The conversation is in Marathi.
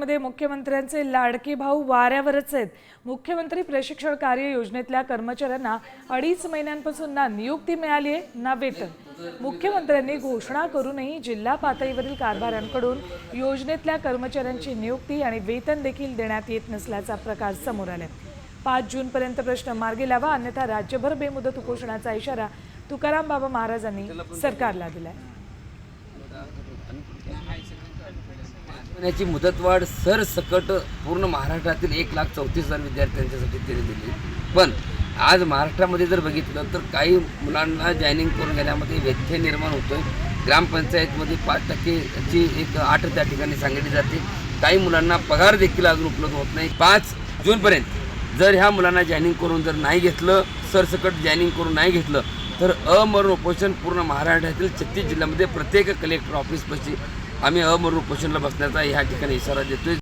जिल्ह्यामध्ये मुख्यमंत्र्यांचे लाडके भाऊ वाऱ्यावरच आहेत। मुख्यमंत्री प्रशिक्षण कार्य योजनेतल्या कर्मचाऱ्यांना 2.5 महिन्यांपासून ना नियुक्ती मिळाली आहे ना वेतन। मुख्यमंत्र्यांनी घोषणा करूनही जिल्हा पातळीवरील कारभाऱ्यांकडून योजनेतल्या कर्मचाऱ्यांची नियुक्ती आणि वेतन देखील देण्यात येत नसल्याचा प्रकार समोर आलाय। 5 जूनपर्यंत प्रश्न मार्गी लावा, अन्यथा राज्यभर बेमुदत उपोषणाचा इशारा तुकाराम बाबा महाराजांनी सरकारला दिलाय। याची मुदतवाढ सरसकट पूर्ण महाराष्ट्रातील 1,34,000 विद्यार्थ्यांच्यासाठी त्यांनी दिली। पण आज महाराष्ट्रामध्ये जर बघितलं तर काही मुलांना जॉईनिंग करून घेण्यामध्ये व्यत्यय निर्माण होतोय। ग्रामपंचायतमध्ये 5%ची एक अट त्या ठिकाणी सांगितली जाते। काही मुलांना पगार देखील अजून उपलब्ध होत नाही। 5 जूनपर्यंत जर ह्या मुलांना जॉईनिंग करून जर नाही घेतलं, सरसकट जॉईनिंग करून नाही घेतलं तर अमरण उपोषण पूर्ण महाराष्ट्रातील 36 जिल्ह्यामध्ये प्रत्येक कलेक्टर ऑफिसपाशी आम्ही अमरण उपोषणाला बसण्याचा ह्या ठिकाणी इशारा देतोय।